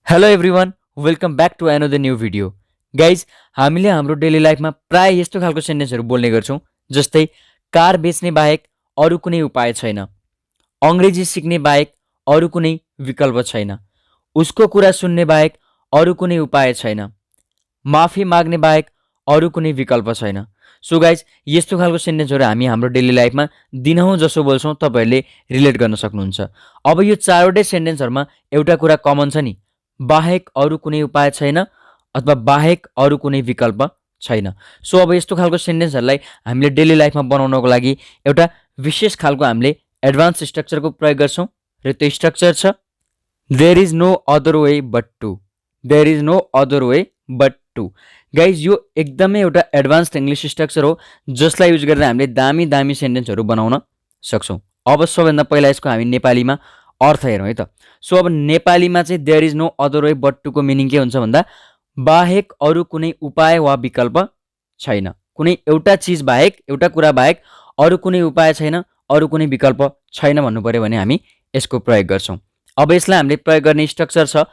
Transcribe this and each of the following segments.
Hello everyone, welcome back to another new video. Guys, हामीले हाम्रो daily लाइफमा प्राय यस्तो खालको सेन्टेन्सहरू बोल्ने गर्छौँ, जस्तै कार बेच्ने बाहेक अरू कुनै उपाय छैन, अङ्ग्रेजी सिक्ने बाहेक अरू कुनै विकल्प छैन, उसको कुरा सुन्ने बाहेक अरू कुनै उपाय छैन, माफी माग्ने बाहेक अरू कुनै विकल्प छैन। सो गाइज, यस्तो खालको सेन्टेन्सहरू हामी हाम्रो डेली लाइफमा दिनहुँ जसो बोल्छौँ, तपाईँहरूले रिलेट गर्न सक्नुहुन्छ। अब यो चारवटै सेन्टेन्सहरूमा एउटा कुरा कमन छ नि, बाहेक अरू कुनै उपाय छैन अथवा बाहेक अरू कुनै विकल्प छैन। सो अब यस्तो खालको सेन्टेन्सहरूलाई हामीले डेली लाइफमा बनाउनको लागि एउटा विशेष खालको हामीले एडभान्स स्ट्रक्चरको प्रयोग गर्छौँ र त्यो स्ट्रक्चर छ there is no other way but to. There is no other way but to. Guys, यो एकदमै एउटा एडभान्स्ड इङ्ग्लिस स्ट्रक्चर हो जसलाई युज गरेर हामीले दामी दामी सेन्टेन्सहरू बनाउन सक्छौँ। अब सबैभन्दा पहिला यसको हामी नेपालीमा अर्थ हेरौँ है त। सो अब नेपालीमा चाहिँ there is no other way but टुको मिनिङ के हुन्छ भन्दा बाहेक अरू कुनै उपाय वा विकल्प छैन। कुनै एउटा चिज बाहेक, एउटा कुरा बाहेक अरू कुनै उपाय छैन, अरू कुनै विकल्प छैन भन्नु पर्यो भने हामी यसको प्रयोग गर्छौँ। अब यसलाई हामीले प्रयोग गर्ने स्ट्रक्चर छ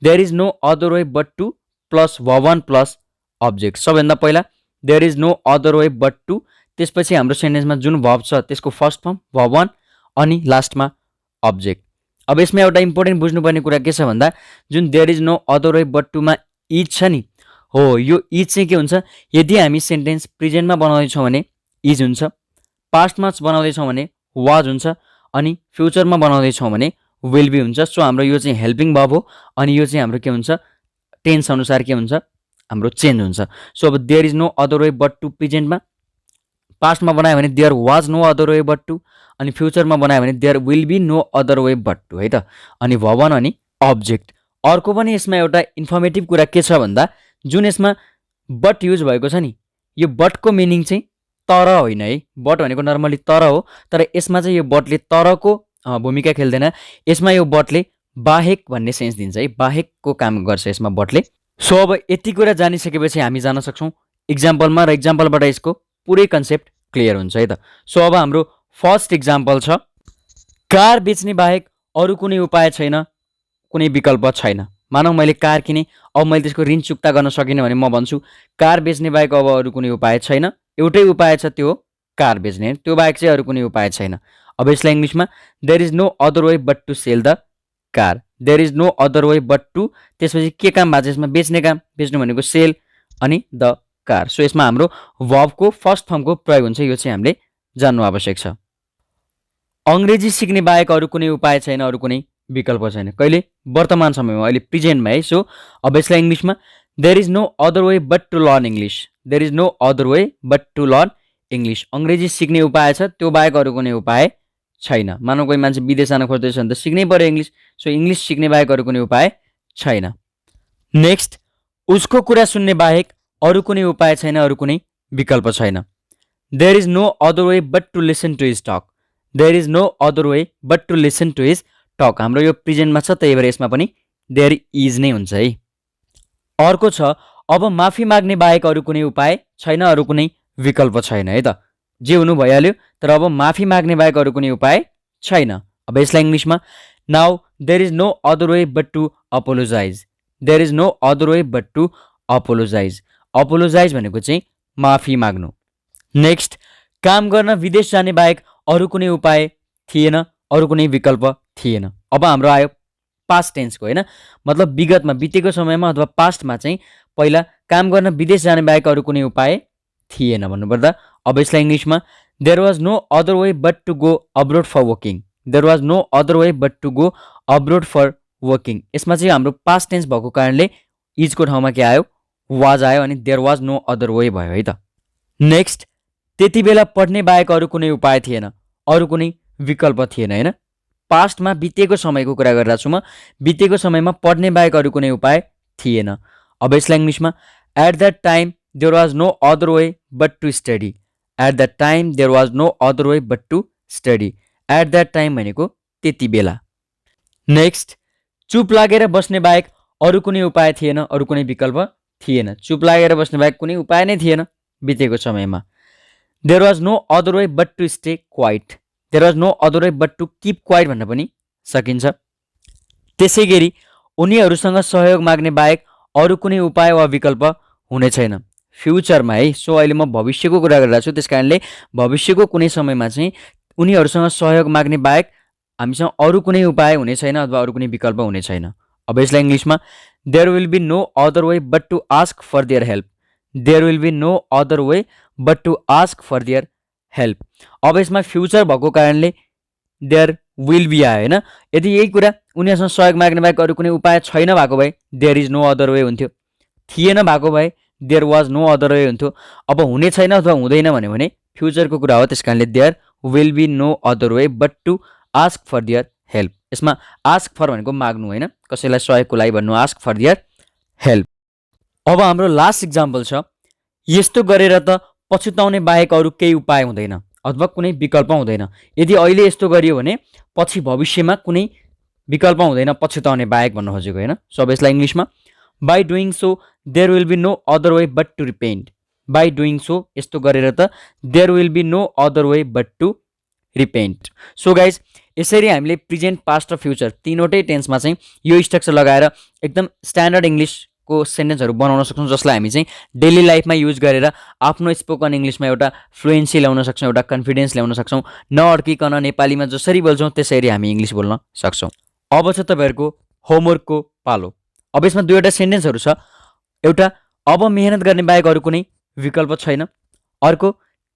there is no other way but to plus V one plus object. सबैभन्दा पहिला there is no other way but to, त्यसपछि हाम्रो सेन्टेन्समा जुन भर्ब छ त्यसको फर्स्ट फर्म भवन अनि लास्टमा अब्जेक्ट। अब यसमा एउटा इम्पोर्टेन्ट बुझ्नुपर्ने कुरा के छ भन्दा जुन there is no other way but टुमा इज छ नि, हो यो इज चाहिँ के हुन्छ, यदि हामी सेन्टेन्स प्रेजेन्टमा बनाउँदैछौँ भने इज हुन्छ, पास्टमा बनाउँदैछौँ भने वाज हुन्छ, अनि फ्युचरमा बनाउँदैछौँ भने विल बी हुन्छ। सो हाम्रो यो चाहिँ हेल्पिङ भर्ब हो अनि यो चाहिँ हाम्रो के हुन्छ, टेन्स अनुसार के हुन्छ, हाम्रो चेन्ज हुन्छ। सो अब there is no other way but to प्रेजेन्टमा, पास्टमा बनायो भने there was no other way but to, अनि फ्युचरमा बनायो भने there will be no other way but to है त, अनि भवन अनि अब्जेक्ट। अर्को पनि यसमा एउटा इन्फर्मेटिभ कुरा के छ भन्दा जुन यसमा बट युज भएको छ नि, यो बटको मिनिङ चाहिँ तर होइन है। बट भनेको नर्मली तर हो, तर यसमा चाहिँ यो बटले तरको भूमिका खेल्दैन। यसमा यो बटले बाहेक भन्ने सेन्स दिन्छ है, बाहेकको काम गर्छ यसमा बटले। सो अब यति कुरा जानिसकेपछि हामी जान सक्छौँ इक्जाम्पलमा, र इक्जाम्पलबाट यसको पुरै कन्सेप्ट क्लियर हुन्छ है त। सो अब हाम्रो फर्स्ट इक्जाम्पल छ कार बेच्ने बाहेक अरू कुनै उपाय छैन, कुनै विकल्प छैन। मानौँ मैले कार किने, अब मैले त्यसको ऋण चुक्ता गर्न सकिनँ भने म भन्छु कार बेच्ने बाहेक अब अरू कुनै उपाय छैन, एउटै उपाय छ त्यो हो कार बेच्ने, त्यो बाहेक चाहिँ अरू कुनै उपाय छैन। अब यसलाई इङ्ग्लिसमा there is no other way but to sell the car. There is no other way but to, त्यसपछि के काम भएको छ यसमा, बेच्ने काम, बेच्नु भनेको सेल अनि द कार। सो यसमा हाम्रो भर्बको फर्स्ट फर्मको प्रयोग हुन्छ, यो चाहिँ हामीले जान्नु आवश्यक छ। अङ्ग्रेजी सिक्ने बाहेक अरू कुनै उपाय छैन, अरू कुनै विकल्प छैन, कहिले, वर्तमान समयमा, अहिले प्रेजेन्टमा है। सो अब यसलाई इङ्ग्लिसमा there is no other way but to learn English. There is no other way but to learn English. अङ्ग्रेजी सिक्ने उपाय छ, त्यो बाहेक अरू कुनै उपाय छैन। मानव कोही मान्छे विदेश जान खोज्दैछ भने त सिक्नै पर्यो इङ्ग्लिस। सो इङ्ग्लिस सिक्ने बाहेक अरू कुनै उपाय छैन। नेक्स्ट, उसको कुरा सुन्ने बाहेक अरू कुनै उपाय छैन, अरू कुनै विकल्प छैन। There is no other way but to listen to his talk. There is no other way but to listen to his talk. हाम्रो यो प्रेजेन्टमा छ, त्यही भएर यसमा पनि देयर इज नै हुन्छ है। अर्को छ अब माफी माग्ने बाहेक अरू कुनै उपाय छैन, अरू कुनै विकल्प छैन है त, जे हुनु भइहाल्यो। तर अब माफी माग्ने बाहेक अरू कुनै उपाय छैन। अब यसलाई इङ्ग्लिसमा now there is no other way but to apologise. There is no other way but to apologise. Apologise भनेको चाहिँ माफी माग्नु। नेक्स्ट, काम गर्न विदेश जाने बाहेक अरू कुनै उपाय थिएन, अरू कुनै विकल्प थिएन। अब हाम्रो आयो पास्ट टेन्सको होइन, मतलब विगतमा बितेको समयमा अथवा पास्टमा चाहिँ पहिला काम गर्न विदेश जाने बाहेक अरू कुनै उपाय थिएन भन्नुपर्दा अब यसलाई इङ्ग्लिसमा there was no other way but to go abroad for working. There was no other way but to go abroad for working. यसमा चाहिँ हाम्रो पास्ट टेन्स भएको कारणले इजको ठाउँमा के आयो, वाज आयो, अनि there was no other way भयो है त। नेक्स्ट, त्यति बेला पढ्ने बाहेक अरू कुनै उपाय थिएन, अरू कुनै विकल्प थिएन होइन। पास्टमा बितेको समयको कुरा गरिरहेको छु म, बितेको समयमा पढ्ने बाहेक अरू कुनै उपाय थिएन। अब यसलाई इङ्ग्लिसमा at that time there was no other way but to study. At that time there was no other way but to study. At that time भनेको त्यति बेला। नेक्स्ट, चुप लागेर बस्ने बाहेक अरू कुनै उपाय थिएन, अरू कुनै विकल्प थिएन। चुप लागेर बस्ने बाहेक कुनै उपाय नै थिएन बितेको समयमा। There was no other way but to stay quiet. There was no other way but to keep quiet भन्न पनि सकिन्छ। त्यसै गरी उनीहरूसँग सहयोग माग्ने बाहेक अरू कुनै उपाय वा विकल्प हुने छैन। फ्युचरमा है, सो अहिले म भविष्यको कुरा गरिरहेको छु, त्यस कारणले भविष्यको कुनै समयमा चाहिँ उनीहरूसँग सहयोग माग्ने बाहेक हामीसँग अरू कुनै उपाय हुने छैन अथवा अरू कुनै विकल्प हुने छैन। अब यसलाई इङ्ग्लिसमा there will be no other way but to ask for their help. There will be no other way but to ask for their help. अब यसमा फ्युचर भएको कारणले देयर विल बी आयो होइन। यदि यही कुरा उनीहरूसँग सहयोग माग्ने बाहेक अरू कुनै उपाय छैन भएको भए there is no other way हुन्थ्यो। थिएन भएको भए there was no other way हुन्थ्यो। अब हुने छैन अथवा हुँदैन भन्यो भने फ्युचरको कुरा हो, त्यस कारणले there will be no other way but to ask for their help. यसमा आस्क फर भनेको माग्नु होइन, कसैलाई सहयोगको लागि भन्नु, आस्क फर देयर हेल्प। अब हाम्रो लास्ट इक्जाम्पल छ, यस्तो गरेर त पछुताउने बाहेक अरू केही उपाय हुँदैन अथवा कुनै विकल्प हुँदैन। यदि अहिले यस्तो गरियो भने पछि भविष्यमा कुनै विकल्प हुँदैन पछुताउने बाहेक भन्न खोजेको होइन। सो अब यसलाई इङ्ग्लिसमा by doing so there will be no other way but to repent. By doing so यस्तो गरेर त there will be no other way but to repent. So guys यसरी हामीले प्रेजेन्ट, पास्ट र फ्युचर तीनवटै टेन्समा चाहिँ यो स्ट्रक्चर लगाएर एकदम स्ट्यान्डर्ड इङ्ग्लिसको सेन्टेन्सहरू बनाउन सक्छौँ, जसलाई हामी चाहिँ डेली लाइफमा युज गरेर आफ्नो स्पोकन इङ्ग्लिसमा एउटा फ्लुएन्सी ल्याउन सक्छौँ, एउटा कन्फिडेन्स ल्याउन सक्छौँ। नअड्किकन नेपालीमा जसरी बोल्छौँ त्यसरी हामी इङ्ग्लिस बोल्न सक्छौँ। अब छ तपाईँहरूको होमवर्कको पालो। अब यसमा दुईवटा सेन्टेन्सहरू छ। एउटा, अब मेहनत गर्ने बाहेक अरू कुनै विकल्प छैन। अर्को,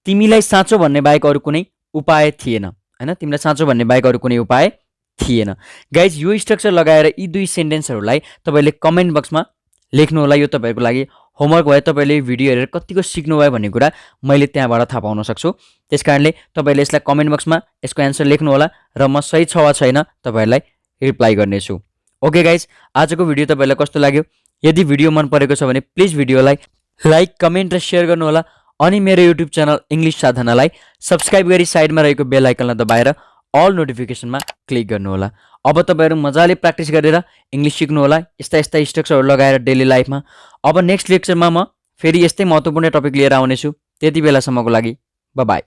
तिमीलाई साँचो भन्ने बाहेक अरू कुनै उपाय थिएन होइन, तिमीलाई साँचो भन्ने बाहेक अरू कुनै उपाय थिएन। गाइज यो स्ट्रक्चर लगाएर यी दुई सेन्टेन्सहरूलाई तपाईँले कमेन्ट बक्समा लेख्नु होला। यो तपाईँहरूको लागि होमवर्क भयो। तपाईँले भिडियो हेरेर कतिको सिक्नुभयो भन्ने कुरा मैले त्यहाँबाट थाहा पाउन सक्छु। त्यस कारणले तपाईँले यसलाई कमेन्ट बक्समा यसको एन्सर लेख्नु होला र म सही छ वा छैन तपाईँहरूलाई रिप्लाई गर्नेछु। ओके गाइज, आजको भिडियो तपाईँलाई कस्तो लाग्यो? यदि भिडियो मन परेको छ भने प्लिज भिडियोलाई लाइक, कमेन्ट र सेयर गर्नुहोला। अनि मेरो युट्युब च्यानल इङ्ग्लिस साधनालाई सब्सक्राइब गरी साइडमा रहेको बेल आइकनलाई दबाएर अल नोटिफिकेसनमा क्लिक गर्नुहोला। अब तपाईँहरू मजाले प्र्याक्टिस गरेर इङ्ग्लिस सिक्नुहोला यस्ता यस्ता स्ट्रक्चरहरू लगाएर डेली लाइफमा। अब नेक्स्ट लेक्चरमा म फेरि यस्तै महत्त्वपूर्ण टपिक लिएर आउनेछु। त्यति बेलासम्मको लागि बाई बाई।